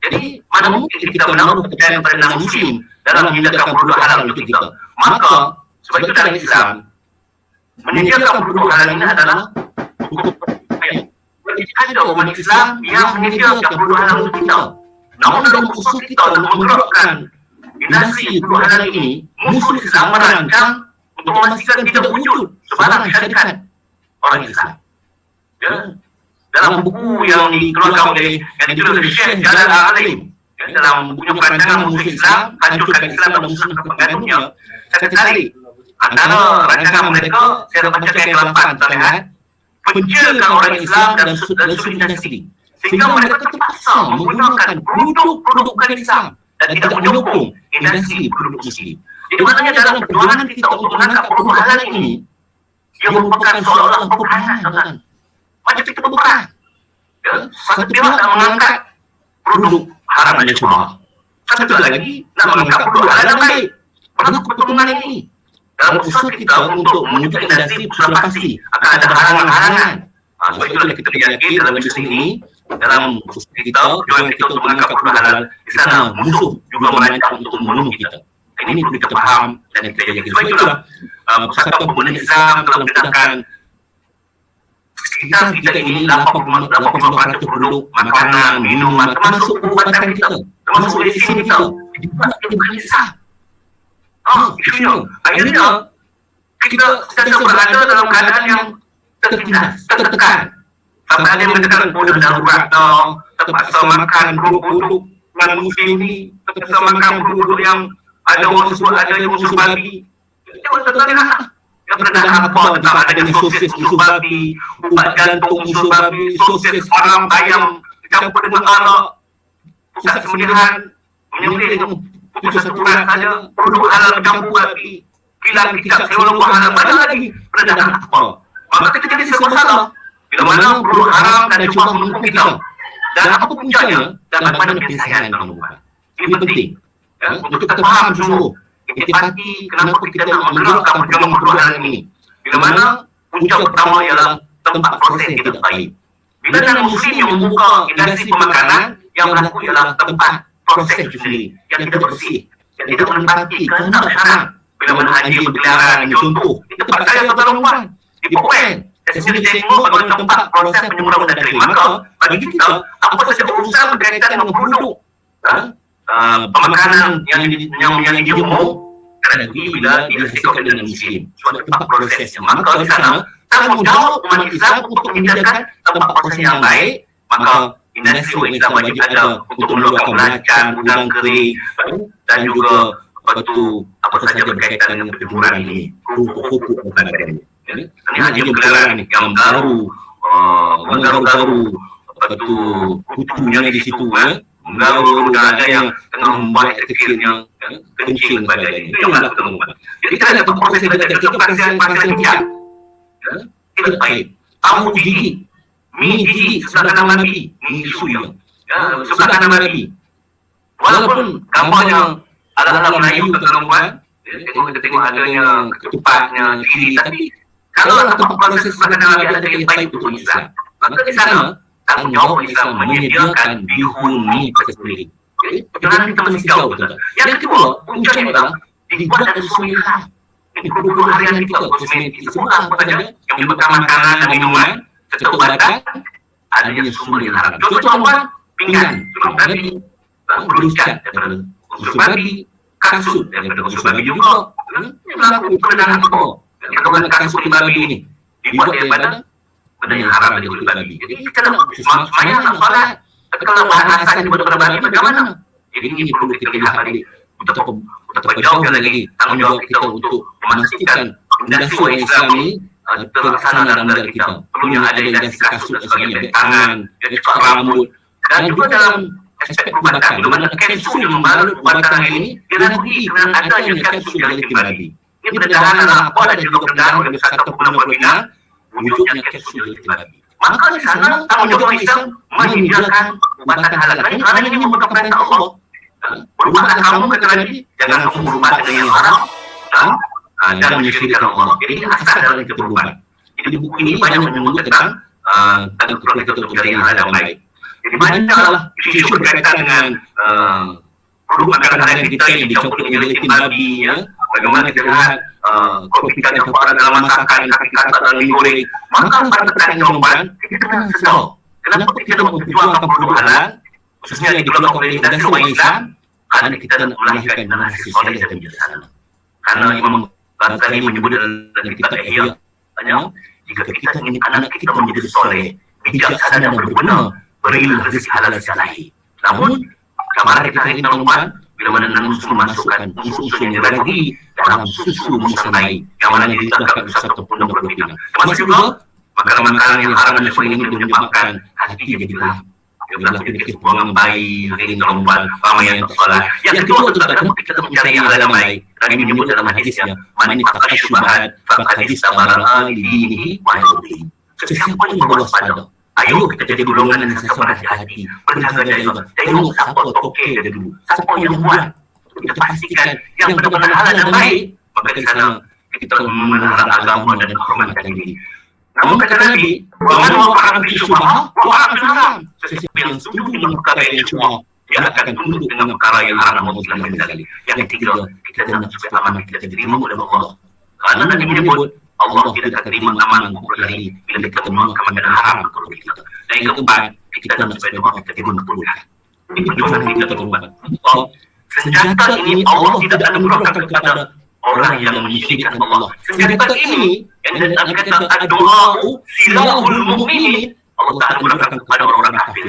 Jadi, mana mungkin kita menaruh kepercayaan pada non-Muslim dalam menyediakan produk halal untuk kita. Maka, sebab itu dalam Islam, menyediakan produk halal ini adalah hukum. Ada umat Islam yang menyediakan produk halal untuk kita. Namun dalam usaha kita untuk menggerakkan industri produk halal ini, musuh Islam merancang untuk memastikan tidak wujud sebarang syarikat orang Islam. Ya? Dalam buku yang dikeluarkan oleh yang ditulis oleh Syekh Jalal Al-Alim, dalam bukunya perancangan musuh Islam, hancurkan Islam dan musnahkan pengaruhnya, saya tertarik antara rancangan mereka. Saya baca ayat 8 terlihat pencegahan orang Islam dan suri industri, sehingga mereka terpaksa menggunakan produk-produk bukan Islam dan tidak menyokong industri produk Muslim. Jadi maknanya dalam perjuangan kita untuk mengangkat produk halal ini, yang merupakan seolah-olah peperangan. Macam kita berperang. Ya? Satu pihak nak mengangkat produk haram dan syubhah, satu lagi nak mengangkat produk halal dan baik. Perlu pertemuan ini. Dalam usaha kita untuk mewujudkan industri, sudah pasti akan ada halangan-halangan. Sebab itulah kita yakin dalam industri ini, dalam usaha kita, perjuangan kita untuk mengangkat produk halal, di sana musuh juga merancang untuk membunuh kita. Ini perlu kita faham dan kita yakin. Sebab itulah Persatuan Pemuda Islam telah menggunakan sekitar kita ini 80% produk makanan, minuman, termasuk perubatan kita, termasuk medicine kita, dibuat oleh Islam. Isunya, akhirnya kita sedang berada dalam keadaan yang tertindas, tertekan. Sampai ada yang mengatakan polis darurat, terpaksa makan produk-produk non-Muslim ini, terpaksa makan produk yang ada orang sebut ada yang usus babi. Kita bertanya, yang pernah apa tentang adanya sosis usus babi, ubat jantung usus babi, sosis haram ayam, campur dengan arak, pusat semedihan, menyembelih dengan putus satu urat saja, produk halal campur babi, kilang kicap sewa lembah halal, banyak lagi peredaran apa. Maka kita jadi sebuah masalah bila mana produk haram dan syubhah menunggu kita. Dan apa puncanya dan bagaimana penyelesaian menemukan. Ini penting. Ya, untuk kita faham sungguh intipati kenapa kita nak menggerakkan perjuangan produk halal ini. Bila mana punca pertama ialah tempat proses yang tidak baik. Bila non-Muslim yang membuka industri pemakanan, yang berlaku ialah tempat proses itu sendiri yang tidak bersih, yang tidak menempati kehendak syarak. Bila mana anjing berkeliaran, contoh di tempat saya tuan-tuan, di Poen, saya sendiri tengok bagaimana tempat proses penyembuhan dan daging. Maka bagi kita, apa saja urusan berkaitan dengan produk pemakanan yang dijemur, lagi bila dihasilkan dengan Muslim, suatu tempat prosesnya. Maka di sana tanggungjawab umat Islam untuk menyediakan tempat proses yang baik. Maka industri Islam wajib ada untuk melakukan belacan, udang kering dan juga apa saja berkaitan dengan penjemuran ini, pupuk dan sebagainya. Ini hanya pergerakan yang baru, kutunya di situ, menggaul, dan ada yang tengah membuat kecilnya, kencing dan sebagainya. Itu yang melakukan ubat. Jadi kita ada proses kita pasien pijat. Tidak baik. Tahu gigi, mie gigi sesudah nama Nabi, mie suyu. Sesudah nama Nabi. Walaupun gambarnya ala-ala Melayu keterlaluan, kita tengok adanya ketupatnya, ciri, tapi kalau tempat proses sesudah nama Nabi ada yang baik untuk Islam, maka di sana tanggungjawab Islam menyediakan bihun mie tersendiri. Jadi perjalanan kita masih jauh, tuan-tuan. Yang kedua, puncaknya adalah dibuat dari sesuai hal. Ini produk harian kita, kosmetik, semua apa saja yang menyebabkan makanan dan minuman, serta ubatan, adanya sumber yang haram. Contoh ubat, pinggan, tulang babi, berucat daripada unsur babi, kasut daripada unsur babi juga. Ini berlaku perendahan apa? Yang kita kasut tulang babi ini dibuat daripada benda yang haram dari tulang babi. Jadi kita nak semayang, nak solat, tapi kalau bahan asal daripada tulang babi, bagaimana? Jadi ini perlu kita lihat balik. Betapa jauh lagi tanggungjawab kita untuk memastikan industri Islam ini terlaksana dalam negara kita. Perlunya ada industri kasut dan sebagainya, tangan, rambut, dan juga dalam aspek perubatan. Bagaimana kapsul yang membalut perubatan ini dilalui kerana adanya kapsul dari tim babi. Ini pendedahan lapor dan juga pendedahan dari satu penuh pembinaan wujudnya kapsul dari tim babi. Maka di sana tanggungjawab Islam menyediakan perubatan halal. Ini kerana ini merupakan perintah Allah. Berubatlah kamu kata Nabi, jangan kamu berubat dengan yang haram, jangan menyyirik Allah. Jadi ini asal dalam kita berubat. Jadi buku ini banyak menunjuk tentang keperluan kita untuk menjadi hal yang baik. Jadi banyaklah isu-isu berkaitan dengan produk makanan kita yang dicampur dengan tim babi, bagaimana kita lihat kopikan campuran dalam masakan, kata dalam mie goreng. Maka pada petani perempuan, kita kena sedar. Kenapa kita memperjuangkan produk halal, khususnya yang dikeluarkan oleh industri Islam, kerana kita nak melahirkan generasi soleh dan bijaksana. Karena Imam Ghazali menyebut dalam kitab Ihya, jika kita ingin anak kita menjadi soleh, bijaksana dan berguna, berilah rezeki halal salahi. Namun, kemarin kita ingin tuan-tuan, bila mana Nabi memasukkan unsur-unsur yang berlagi dalam susu musanai, yang mana diletakkan satu pun dan berlebih. Termasuk juga, makanan-makanan yang haram dan sebagainya ini menyebabkan hati jadi gelap. Bila kita buang bayi, ini perempuan, ramai yang tak salah. Yang kedua, tuan-tuan, kita mencari yang halal baik. Nabi menyebut dalam hadisnya, man ittaqa syubhat faqad istabara'a li dinihi wa 'irdihi. Sesiapa yang berwaspada, ayo kita jadi golongan yang sesuai hati, berjaga juga. Tengok siapa toke dia dulu, siapa yang buat. Kita pastikan yang benar-benar halal dan baik. Maka di sana kita memelihara agama dan hormatkan diri. Namun kata Nabi, wa'anu wa'an fi syubhah wa'an fi haram. Sesiapa yang setuju dengan perkara yang syubhah, dia akan tunduk dengan perkara yang haram. Yang ketiga, kita nak supaya amanah kita diterima oleh Allah. Kerana Nabi menyebut, Allah tidak akan terima amanah kepada bila kita memakan makanan haram kepada kita. Dan yang keempat, kita nak supaya doa kita dikabulkan. Ini perjuangan kita teman-teman. Senjata ini Allah tidak akan berikan kepada orang yang mensyirikkan Allah. Senjata ini yang Nabi kata doa silahul mu'minin, Allah tak akan berikan kepada orang kafir.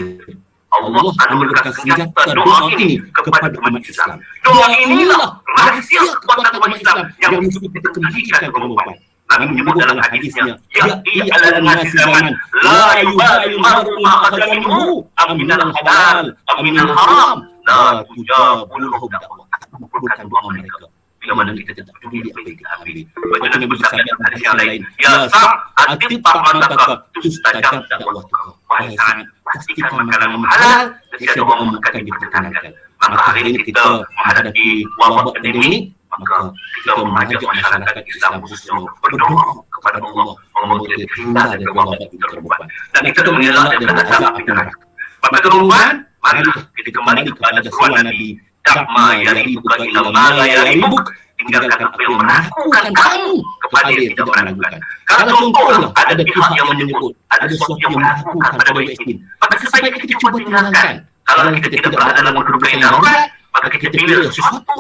Allah akan memberikan senjata doa ini kepada umat Islam. Doa inilah rahsia kekuatan umat Islam yang mesti kita kembalikan ke perempuan. Nabi menyebut dalam hadisnya, ya'ti ala nasi zaman la yubayu mar'u ma'adamihu aminal halal aminal haram la tujabulhum da'wah. Bukan doa mereka bila mana kita tidak peduli apa yang kita ambil. Baca Nabi bersabda dalam hadis yang lain, ya sa'atit ta'amataka tustajab da'watuka. Wahai Sa'ad, pastikan makanan halal dan tiada orang makan diperkenankan. Maka hari ini kita menghadapi wabak pandemi, maka kita mengajak masyarakat Islam khususnya berdoa kepada Allah untuk terhindar dari wabak itu terbuat. Dan kita mengelak daripada azab api neraka. Maka kemudian, marilah kita kembali kepada seruan Nabi, Dakma yaribuka ila ma la yaribuk, tinggalkan apa yang menakutkan kamu kepada yang tidak menakutkan. Kalau contohnya ada pihak yang menyebut ada sesuatu yang menakutkan pada Palestin, maka sebaiknya kita cuba tinggalkan. Kalau kita tidak berada dalam kedudukan yang darurat, maka kita pilih sesuatu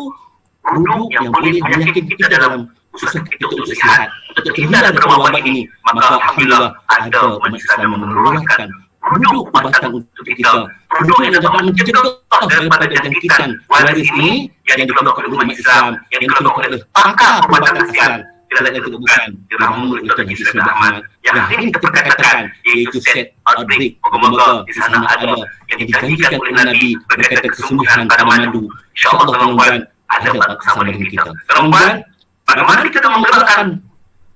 produk yang boleh meyakinkan kita dalam usaha kita untuk sihat, untuk terhindar dari wabak ini. Maka alhamdulillah ada umat Islam yang mengeluarkan produk ubatan untuk kita, produk yang dapat mencegah daripada jangkitan virus ini yang dikeluarkan oleh umat Islam, yang dikeluarkan oleh pakar perubatan asal. tidak ada bukan diramu itu Haji Sulaiman Ahmad yang hari ini kita katakan iaitu set outbreak. Moga di sana ada yang dijanjikan oleh Nabi berkaitan kesungguhan pada madu. InsyaAllah tuan-tuan ada bersama dengan kita. Tuan-tuan, bagaimana kita menggerakkan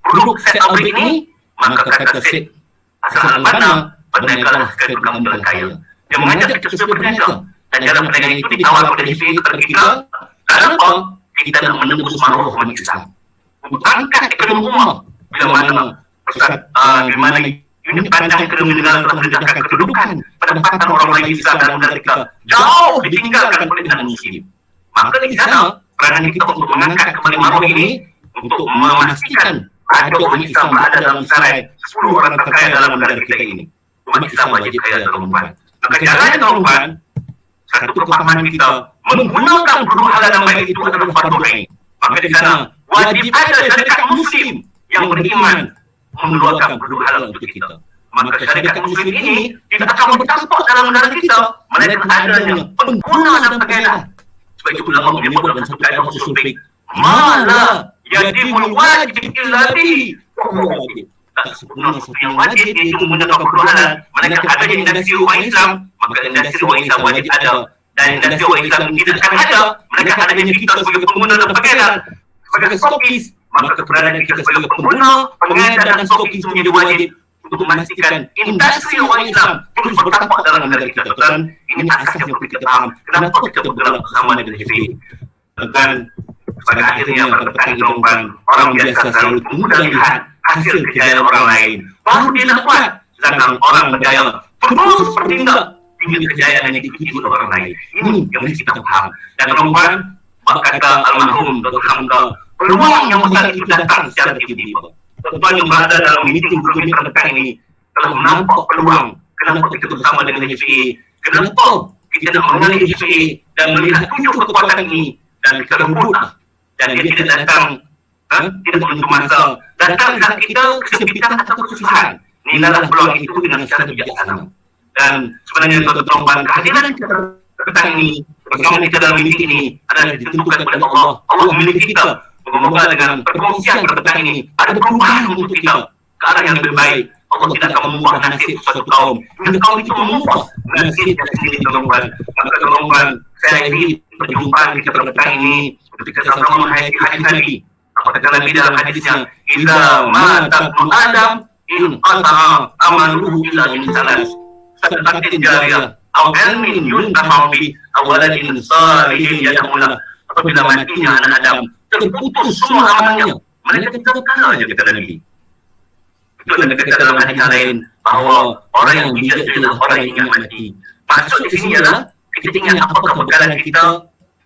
produk set outbreak ini? Maka kata set asal Al-Bana berniagalah sekali bergabung kaya. Dia mengajak kita supaya berniaga. Dan dalam perniagaan itu dikawal oleh HPA kepada kita. Kenapa? Kita nak menembus maruah umat Islam. Untuk angkat ekonomi ummah. Bila mana di mana unit perancang ekonomi negara telah mendedahkan kedudukan pendapatan orang-orang Islam dalam negara kita jauh ditinggalkan oleh negara Muslim. Maka di sana peranan kita untuk mengangkat kembali maruah ini untuk memastikan ada umat Islam berada dalam sarai 10 orang terkaya dalam negara kita ini. Umat Islam wajib kaya tuan-tuan. Maka caranya tuan-tuan, satu kefahaman kita menggunakan produk halal dan baik itu adalah fardu ain. Maka di sana wajib ada syarikat Muslim yang beriman mengeluarkan produk halal untuk kita. Maka syarikat Muslim ini tidak akan bertampak dalam negara kita melainkan adanya pengguna dan pegawai. Sebab itu ulama menyebut dalam satu kaedah usul fiqh, "Mala yajibul wajib illa bihi." Tak sempurna satu yang wajib iaitu menggunakan produk halal. Melainkan adanya industri umat Islam, maka industri umat Islam wajib ada. Dan industri umat Islam tidak akan ada melainkan adanya kita sebagai pengguna dan pegawai. Sebagai stokis, maka keberadaan kita sebagai pengguna, pengedar dan stokis itu menjadi wajib untuk memastikan industri umat Islam terus bertampak dalam negara kita. Dan ini asas yang perlu kita faham. Kenapa kita bergerak bersama dengan HPA? Dan pada akhirnya pada petang itu orang biasa selalu tunggu dan lihat hasil kejayaan orang lain. Baru dia nak buat. Sedangkan orang berjaya terus bertindak hingga kejayaan yang diikuti oleh orang lain. Ini yang mesti kita faham. Dan tuan-tuan, kata almarhum Dr. Hamka, peluang yang besar itu datang secara tiba-tiba. Tuan-tuan yang berada dalam meeting begini pada petang ini telah menampak peluang. Kenapa kita bersama dengan HPA? Kenapa kita nak mengenali HPA dan melihat 7 kekuatan ini dan kita rebutlah. Dan dia tidak datang tidak menunggu masa, datang saat kita kesempitan atau kesusahan. Inilah peluang itu dengan secara bijaksana. Dan sebenarnya tuan-tuan, kehadiran kita petang ini bersama kita dalam meeting ini adalah ditentukan oleh Allah. Allah memiliki kita. Semoga dengan perkongsian pada petang ini ada perubahan untuk kita ke arah yang lebih baik. Allah tidak akan mengubah nasib suatu kaum. Hingga kaum itu mengubah nasib dari sendiri tuan-tuan. Maka tuan-tuan, saya ingin perjumpaan kita pada petang ini untuk kita sama-sama menghayati hadis Nabi. Apa kata Nabi dalam hadisnya? Idza mata ibnu Adam in qata'a amaluhu illa min salas. Sadaqatin jariyah aw ilmin yuntafa'u bihi aw waladin salihin yad'u lahu. Apabila matinya anak Adam, terputus semua amalnya melainkan 3 perkara saja kata Nabi. Itu yang kata dalam hadis lain bahawa orang yang bijak adalah orang yang ingat mati. Maksud di sini adalah kita ingat apa kebekalan kita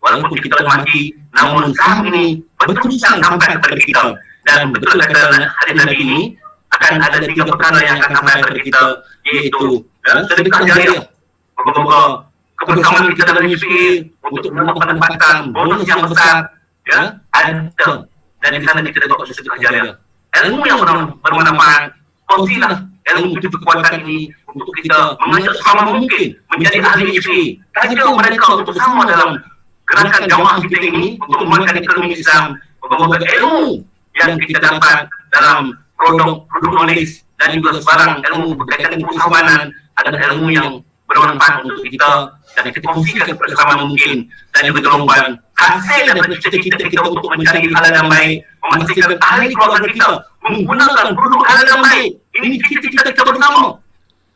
walaupun kita telah mati, namun saham ini berterusan sampai kepada kita. Dan betul kata hadis Nabi ini akan ada 3 perkara yang akan sampai kepada kita, iaitu sedekah jariah. Moga-moga kebersamaan kita dalam HPA untuk menambah pendapatan, bonus yang besar, ada. Dan di sana kita dapat sedekah jariah. Ilmu yang bermanfaat, kongsilah ilmu itu kekuatan ini untuk kita mengajak selama mungkin menjadi ahli HPA. Kajak mereka untuk bersama dalam gerakan jamaah kita ini untuk menguatkan ekonomi Islam. Moga-moga ilmu yang kita dapat dalam produk knowledge dan juga sebarang ilmu berkaitan dengan keamanan adalah ilmu yang bermanfaat untuk kita dan kita kongsikan bersama mungkin. Dan juga tuan-tuan, hasil daripada cita-cita kita untuk mencari halal dan baik, memastikan ahli keluarga kita menggunakan produk halal dan baik. Ini cita-cita kita bersama.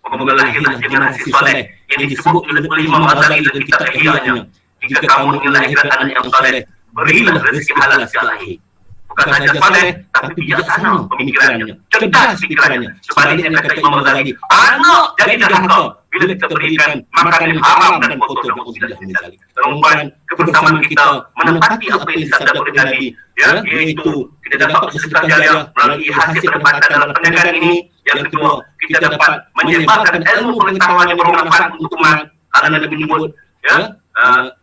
Moga-moga lahirlah generasi soleh yang disebut oleh Imam Ghazali dan kitab Ihya'nya. Jika kamu ingin lahirkan anak yang soleh, berilah rezeki halal sejak lahir. Bukan saja soleh, tapi bijaksana pemikirannya, cerdas pikirannya. Sebaliknya kata Imam Ghazali, anak jadi durhaka bila kita berikan makanan yang haram dan kotor. Tuan-tuan, kebersamaan kita menepati apa yang disabda oleh Nabi, iaitu kita dapat bersedekah jariah melalui hasil pendapatan dalam perniagaan ini. Yang kedua, kita dapat menyebarkan ilmu pengetahuan yang bermanfaat untuk umat. Karena Nabi menyebut,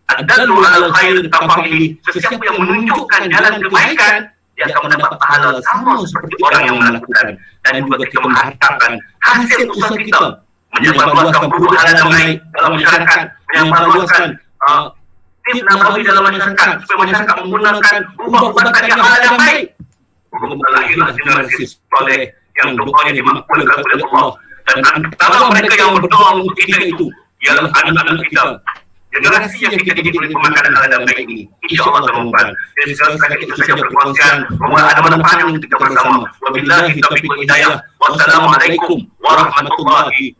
Ad-dallu 'alal khair kafa'ili. Sesiapa yang menunjukkan jalan kebaikan, dia akan mendapat pahala sama seperti orang yang melakukan. Dan juga kita mengharapkan hasil usaha kita menyebarluaskan produk halal dan baik dalam masyarakat, menyebarluaskan tip nabawi dalam masyarakat supaya masyarakat menggunakan ubat-ubatan yang halal dan baik. Moga-moga lahirlah generasi soleh yang doanya dimakbulkan oleh Allah. Dan antara mereka yang berdoa untuk kita itu ialah anak-anak kita. Generasi yang kita didik oleh pemakanan alam baik ini, insya-Allah teman-teman. Jadi sekali itu saja perkongsian bahwa ada manfaat untuk kita bersama. Wabillahi taufiq wal hidayah. Wassalamualaikum warahmatullahi